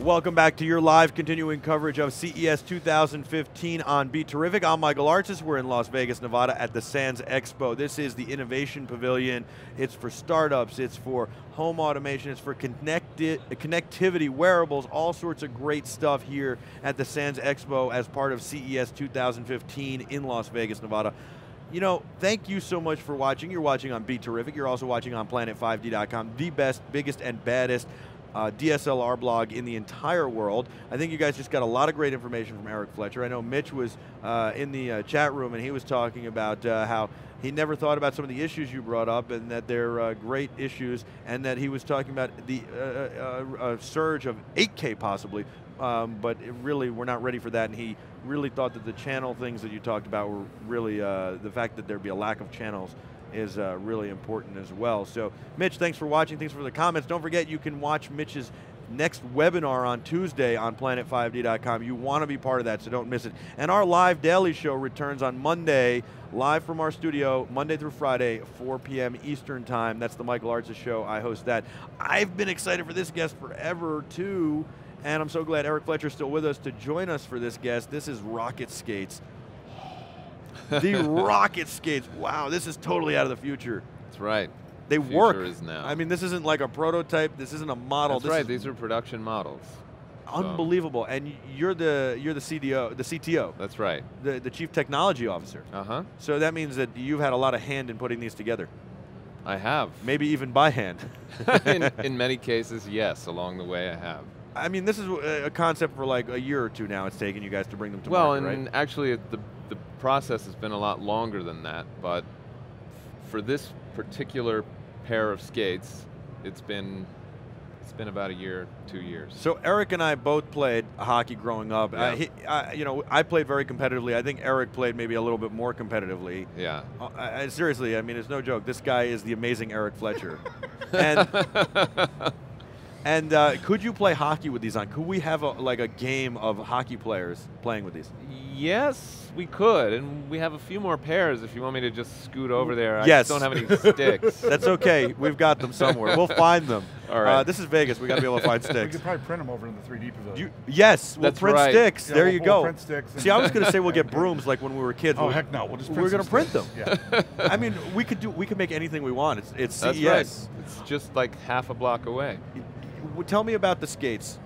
Welcome back to your live continuing coverage of CES 2015 on BeTerrific. I'm Michael Artis. We're in Las Vegas, Nevada at the Sands Expo. This is the Innovation Pavilion. It's for startups, it's for home automation, it's for connectivity, wearables, all sorts of great stuff here at the Sands Expo as part of CES 2015 in Las Vegas, Nevada. You know, thank you so much for watching. You're watching on BeTerrific. You're also watching on Planet5D.com, the best, biggest, and baddest DSLR blog in the entire world. I think you guys just got a lot of great information from Eric Fletcher. I know Mitch was in the chat room and he was talking about how he never thought about some of the issues you brought up and that they're great issues, and that he was talking about the surge of 8K possibly, but really we're not ready for that, and he really thought that the channel things that you talked about were really, the fact that there'd be a lack of channels is really important as well. So Mitch, thanks for watching, thanks for the comments. Don't forget you can watch Mitch's next webinar on Tuesday on Planet5D.com. You want to be part of that, so don't miss it. And our live daily show returns on Monday, live from our studio, Monday through Friday, 4 p.m. Eastern Time. That's the Michael Artis Show. I host that. I've been excited for this guest forever, too, and I'm so glad Eric Fletcher's still with us to join us for this guest. This is RocketSkates. The RocketSkates. Wow, this is totally out of the future. That's right. They the work. Future is now. I mean, this isn't like a prototype. This isn't a model. That's right. These are production models. Unbelievable. And you're the CDO, the CTO. That's right. The Chief Technology Officer. Uh-huh. So that means that you've had a lot of hand in putting these together. I have. Maybe even by hand. in many cases, yes. Along the way, I have. I mean, this is a concept for like a year or two now. It's taken you guys to bring them to market, right? Well, and actually, the process has been a lot longer than that. But for this particular pair of skates, it's been about a year, 2 years. So Eric and I both played hockey growing up. Yeah. You know, I played very competitively. I think Eric played maybe a little bit more competitively. Yeah. Seriously, I mean, it's no joke. This guy is the amazing Eric Fletcher. And could you play hockey with these on? Could we have like a game of hockey players playing with these? Yes, we could, and we have a few more pairs if you want me to just scoot over there. Yes. I just don't have any sticks. That's okay. We've got them somewhere. We'll find them. All right. This is Vegas. We got to be able to find sticks. We could probably print them over in the 3D pavilion. Yes, we'll That's print right. sticks. Yeah, there you go. We'll print sticks. See, I was going to say we'll get brooms like when we were kids. Oh, heck no. We'll just print We're going to print them. Yeah. I mean, we could make anything we want. It's CES. That's right. It's just like half a block away. Tell me about the skates.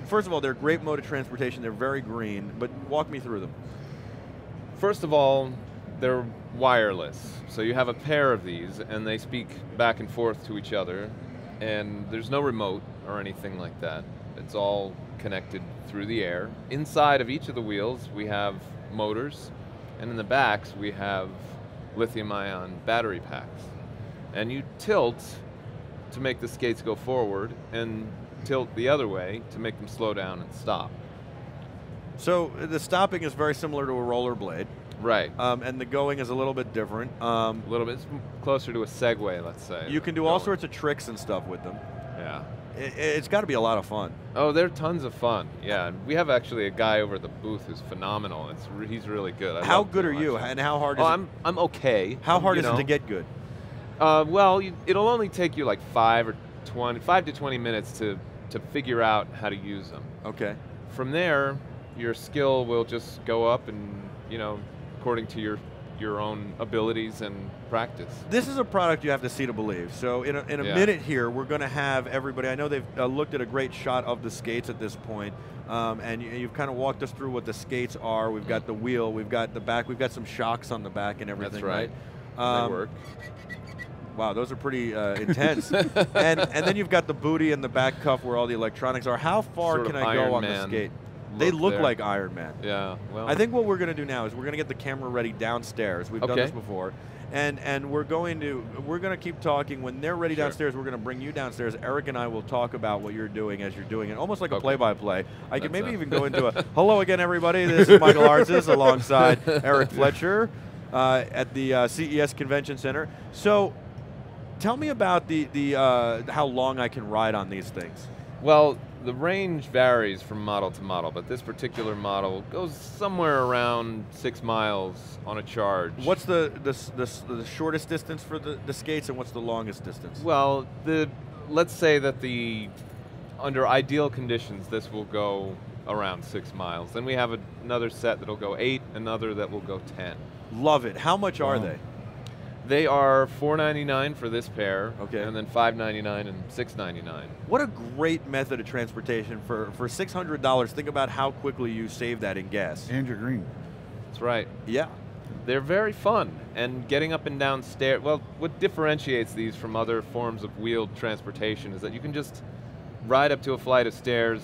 First of all, they're great mode of transportation. They're very green, but walk me through them. First of all, they're wireless. So you have a pair of these, and they speak back and forth to each other, and there's no remote or anything like that. It's all connected through the air. Inside of each of the wheels, we have motors, and in the backs, we have lithium-ion battery packs. And you tilt to make the skates go forward, and tilt the other way to make them slow down and stop. So the stopping is very similar to a rollerblade. Right. And the going is a little bit different. A little bit closer to a Segway, let's say. You can do all sorts of tricks and stuff with them. Yeah. It's got to be a lot of fun. Oh, they're tons of fun. Yeah, we have actually a guy over at the booth who's phenomenal. He's really good. How good are you, and how hard is it? I'm okay. How hard is it to get good? Well, it'll only take you like 5 to 20 minutes to figure out how to use them. Okay. From there, your skill will just go up, and according to your own abilities and practice. This is a product you have to see to believe. So in a minute here, we're going to have everybody. I know they've looked at a great shot of the skates at this point, and you've kind of walked us through what the skates are. We've got the wheel, we've got the back, we've got some shocks on the back and everything. That's right. They work. Wow, those are pretty intense. and then you've got the booty and the back cuff where all the electronics are. How far can I go on the skate? They look like Iron Man. Yeah. Well, I think what we're going to do now is we're going to get the camera ready downstairs. We've done this before. And we're going to keep talking. When they're ready downstairs, we're going to bring you downstairs. Eric and I will talk about what you're doing as you're doing it, almost like a play-by-play. I could maybe even go into a, hello again, everybody. This is Michael Artis alongside Eric Fletcher at the CES Convention Center. So tell me about how long I can ride on these things. Well, the range varies from model to model, but this particular model goes somewhere around 6 miles on a charge. What's the shortest distance for the skates, and what's the longest distance? Well, let's say that the under ideal conditions, this will go around 6 miles. Then we have another set that'll go 8, another that will go 10. Love it. How much are they? They are $4.99 for this pair, okay, and then $5.99 and $6.99. What a great method of transportation for $600. Think about how quickly you save that in gas. And you're green. That's right. Yeah. They're very fun, and getting up and down stairs, well, what differentiates these from other forms of wheeled transportation is that you can just ride up to a flight of stairs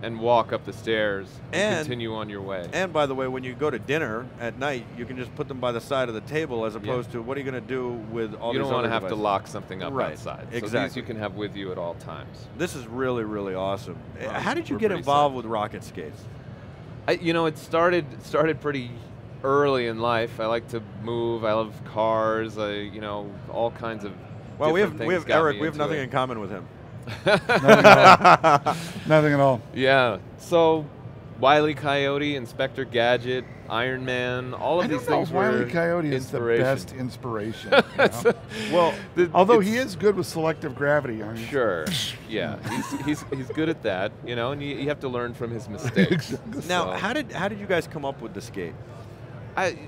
and walk up the stairs and continue on your way. And by the way, when you go to dinner at night, you can just put them by the side of the table as opposed to what are you going to do with all these other devices? You don't want to have to lock something up outside. Exactly. So these you can have with you at all times. This is really, really awesome. How did you get pretty involved with RocketSkates? You know, it started pretty early in life. I like to move. I love cars. You know, all kinds of. Well, we have Eric. We have nothing in common with him. Nothing at all. Yeah. So, Wile E. Coyote, Inspector Gadget, Iron Man, all of these things were Wile E. Coyote is the best inspiration. You know? Well, although he is good with selective gravity. I mean, sure. Yeah. he's good at that. You know, and you have to learn from his mistakes. Now, how did you guys come up with the skate? I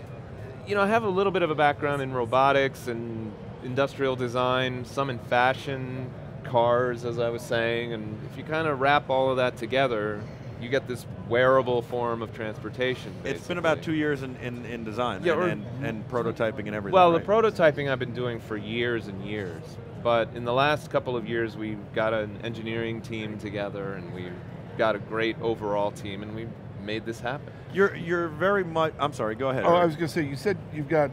have a little bit of a background in robotics and industrial design, some in fashion, cars, as I was saying, and if you kind of wrap all of that together, you get this wearable form of transportation, basically. It's been about 2 years in design and prototyping and everything. Well, right? The prototyping I've been doing for years and years, but in the last couple of years we got an engineering team together and we got a great overall team and we made this happen. You're very much, I'm sorry, go ahead. Oh, Eric. I was going to say, you said you've got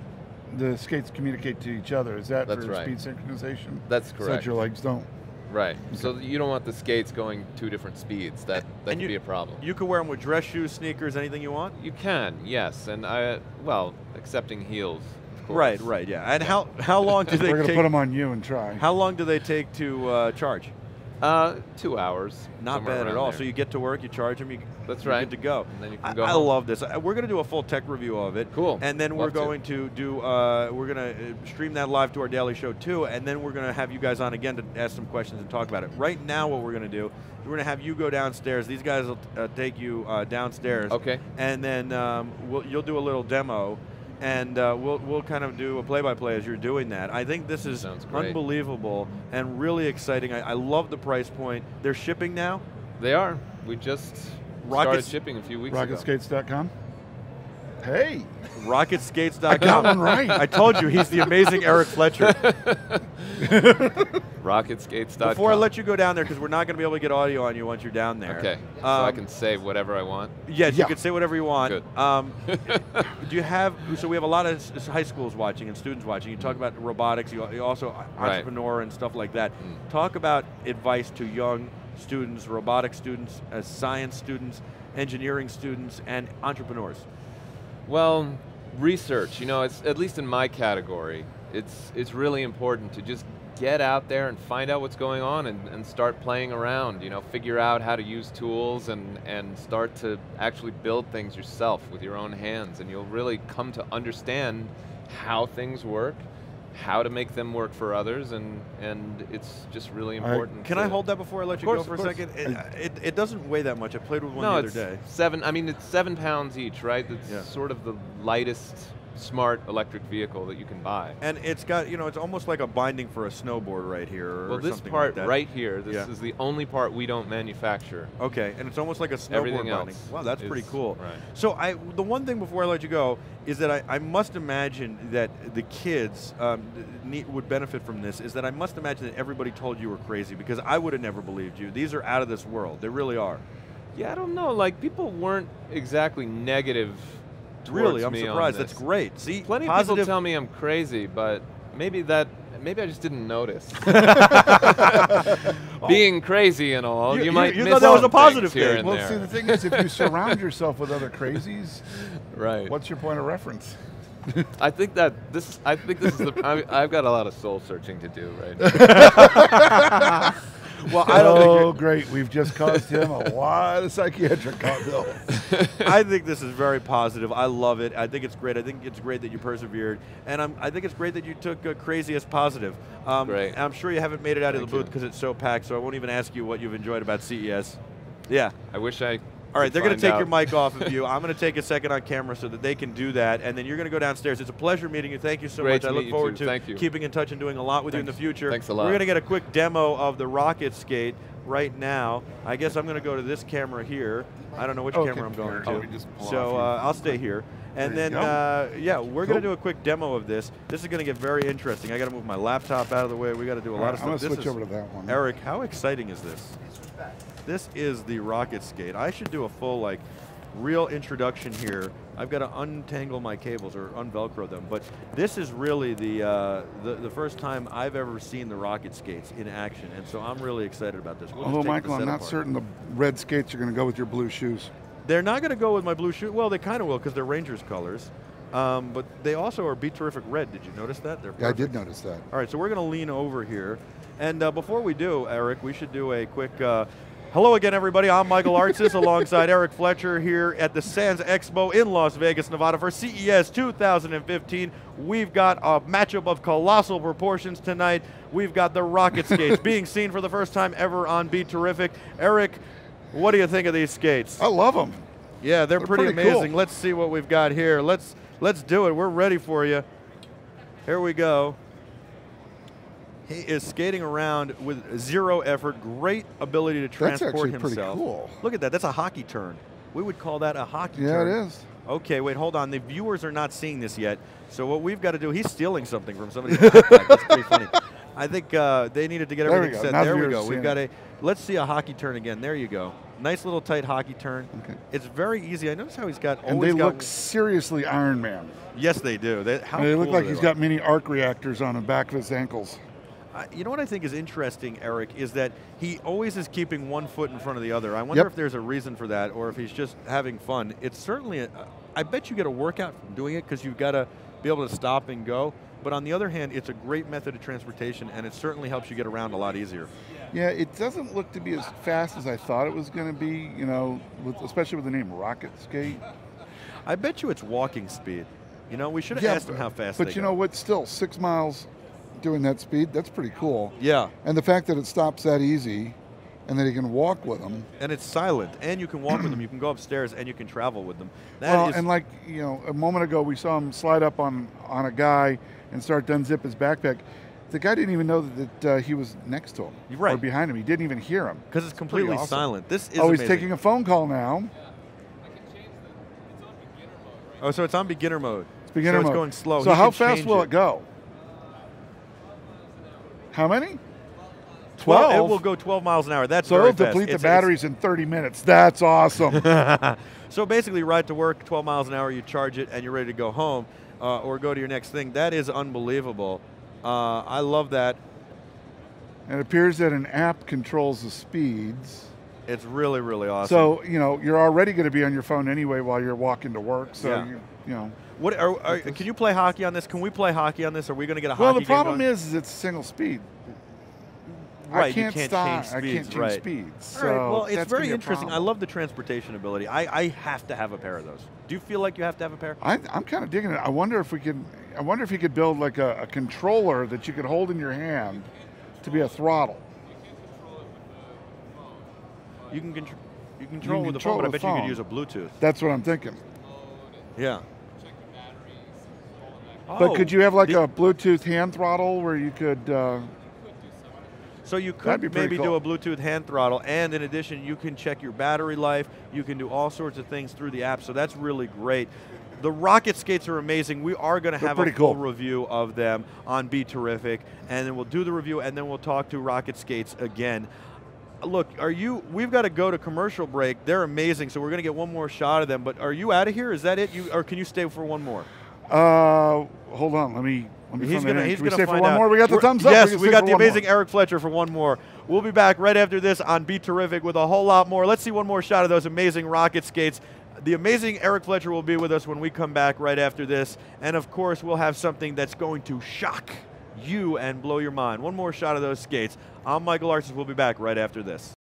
the skates communicate to each other. Is that That's for right. speed synchronization? That's correct. So that your legs don't? Right. Okay. So you don't want the skates going 2 different speeds. That could be a problem. You can wear them with dress shoes, sneakers, anything you want? You can, yes. And excepting heels, of course. Right, yeah. And how long do they take? We're going to put them on you and try. How long do they take to charge? 2 hours. Not bad at all. So you get to work, you charge them, That's you're right. good to go. And then you can go I home. love this. We're going to do a full tech review of it. Cool. And then we're going to do, we're going to stream that live to our daily show too, and then we're going to have you guys on again to ask some questions and talk about it. Right now what we're going to do, we're going to have you go downstairs. These guys will take you downstairs. Okay. And then you'll do a little demo. And we'll kind of do a play-by-play as you're doing that. I think this is unbelievable and really exciting. I love the price point. They're shipping now? They are. We just started shipping a few weeks ago. RocketSkates.com? Hey! RocketSkates.com. I got one right. I told you, he's the amazing Eric Fletcher. RocketSkates.com. Before I let you go down there, because we're not going to be able to get audio on you once you're down there. Okay, so I can say whatever I want? Yes, you can say whatever you want. Good. Do you have, so we have a lot of high schools watching and students watching. You talk about robotics, you also entrepreneur and stuff like that. Talk about advice to young students, robotics students, science students, engineering students, and entrepreneurs. Well, research, it's at least in my category, it's really important to just get out there and find out what's going on and start playing around, figure out how to use tools and start to actually build things yourself with your own hands, and you'll really come to understand how things work, how to make them work for others, and it's just really important. Can I hold that before I let you go for a second? It doesn't weigh that much. I played with one the other day. It's 7 pounds each, right? It's sort of the lightest smart electric vehicle that you can buy. And it's got, it's almost like a binding for a snowboard right here. Well, this part right here, this is the only part we don't manufacture. Okay, and it's almost like a snowboard Everything binding. else Wow, that's pretty cool. Right. So the one thing before I let you go is that I must imagine that the kids would benefit from this, is that I must imagine that everybody told you were crazy, because I would have never believed you. These are out of this world. They really are. Yeah, I don't know. Like, people weren't exactly negative. Really, I'm surprised. That's great. See, plenty of people tell me I'm crazy, but maybe I just didn't notice. Being crazy and all, you might miss thought that was a positive thing. Well, see, the thing is, if you surround yourself with other crazies, right? What's your point of reference? I think this is I've got a lot of soul searching to do right now. Well, I don't think Oh, great. We've just caused him a lot of psychiatric bills. I think this is very positive. I love it. I think it's great. I think it's great that you persevered. And I think it's great that you took crazy as positive. Great. I'm sure you haven't made it out of the Thank booth because it's so packed, so I won't even ask you what you've enjoyed about CES. Yeah. I wish I All right, they're going to take your out. mic off of you. I'm going to take a second on camera so that they can do that, and then you're going to go downstairs. It's a pleasure meeting you. Thank you so Great much. to I meet look you forward too. to Thank you. keeping in touch and doing a lot with you in the future. Thanks a lot. We're going to get a quick demo of the RocketSkate right now. I guess I'm going to go to this camera here. I don't know which Okay. camera I'm going Oh, to. we just pull So off I'll stay here. And There then, you yeah, we're going to Cool. do a quick demo of this. This is going to get very interesting. I got to move my laptop out of the way. We got to do a lot of I'm going stuff. to This switch is- over to that one. Eric, how exciting is this? This is the RocketSkate. I should do a full, real introduction here. I've got to untangle my cables or unvelcro them, but this is really the first time I've ever seen the RocketSkates in action, and so I'm really excited about this. We'll just Although, take the Michael, I'm set not apart. certain the red skates are going to go with your blue shoes. They're not going to go with my blue shoe. Well, they kind of will because they're Rangers colors, but they also are BeTerrific red. Did you notice that? They're Yeah, I perfect. did notice that. All right, so we're going to lean over here. And before we do, Eric, we should do a quick, hello again, everybody. I'm Michael Artsis alongside Eric Fletcher here at the Sands Expo in Las Vegas, Nevada for CES 2015. We've got a matchup of colossal proportions tonight. We've got the RocketSkates being seen for the first time ever on BeTerrific. Eric, what do you think of these skates? I love them. Yeah, they're pretty amazing. cool. Let's see what we've got here. Let's do it. We're ready for you. Here we go. He is skating around with zero effort, great ability to That's transport actually pretty himself. cool. Look at that, that's a hockey turn. We would call that a hockey Yeah, turn. it is. Okay, wait, hold on. The viewers are not seeing this yet. So what we've got to do, he's stealing something from somebody's backpack. That's pretty funny. I think they needed to get There we everything go. set. Now the There we viewers go. are We've seeing got it. let's see a hockey turn again. There you go. Nice little tight hockey turn. Okay. It's very easy. I notice how he's got And always they got, look seriously Iron Man. Yes, they do. How They look cool like do he's look? got mini arc reactors on the back of his ankles. You know what I think is interesting, Eric, is that he always is keeping one foot in front of the other. I wonder Yep. if there's a reason for that or if he's just having fun. It's certainly, I bet you get a workout from doing it because you've got to be able to stop and go. But on the other hand, it's a great method of transportation and it certainly helps you get around a lot easier. Yeah, it doesn't look to be as fast as I thought it was going to be, you know, especially with the name RocketSkate. I bet you it's walking speed. You know, we should have asked him how fast But they you go. know what, still 6 miles doing that speed, that's pretty cool. Yeah, And the fact that it stops that easy and that he can walk with them. and it's silent, and you can walk with them, you can go upstairs, and you can travel with them. Well, That is, and like, you know, a moment ago we saw him slide up on a guy and start to unzip his backpack. The guy didn't even know that he was next to him You're right. or behind him. He didn't even hear him. because it's pretty completely awesome. silent. This is Oh, he's amazing. taking a phone call now. Oh, so it's on beginner mode. It's beginner so mode. it's going slow. So He how can fast change will it go? How many? 12. 12. It will go 12 miles an hour. That's So very it'll fast. deplete the It's- batteries in 30 minutes. That's awesome. So basically, ride to work, 12 miles an hour, you charge it, and you're ready to go home or go to your next thing. That is unbelievable. I love that. It appears that an app controls the speeds. It's really, really awesome. So, you know, you're already going to be on your phone anyway while you're walking to work. So, Yeah. you know. what can you play hockey on this? Can we play hockey on this? Are we going to get a Well, hockey the problem game going? is it's single speed. Right, I can't you can't stop. change I speeds, can't change right. speeds. All right, So well, it's that's gonna very be a interesting. I problem. love the transportation ability. I have to have a pair of those. Do you feel like you have to have a pair? I'm kind of digging it. I wonder if you could build like a controller that you could hold in your hand to be a throttle. You can control with the control phone, but I with bet you could phone. use a Bluetooth. That's what I'm thinking. Yeah. But could you have like the- a Bluetooth hand throttle where you could? So you That'd be could pretty maybe cool. do a Bluetooth hand throttle, and in addition, you can check your battery life. You can do all sorts of things through the app, so that's really great. The RocketSkates are amazing. We are going to They're have a pretty full cool. review of them on BeTerrific, and then we'll do the review, and then we'll talk to RocketSkates again. Look, we've got to go to commercial break. They're amazing, so we're going to get one more shot of them, but are you out of here? Is that it? Or can you stay for one more? Hold on. Let me. He's Can going we to stay find for one out. more? We got the thumbs up. Yes, can we stay got for the one more. amazing Eric Fletcher for one more. We'll be back right after this on BeTerrific with a whole lot more. Let's see one more shot of those amazing RocketSkates. The amazing Eric Fletcher will be with us when we come back right after this. And of course, we'll have something that's going to shock you and blow your mind. One more shot of those skates. I'm Michael Arts. We'll be back right after this.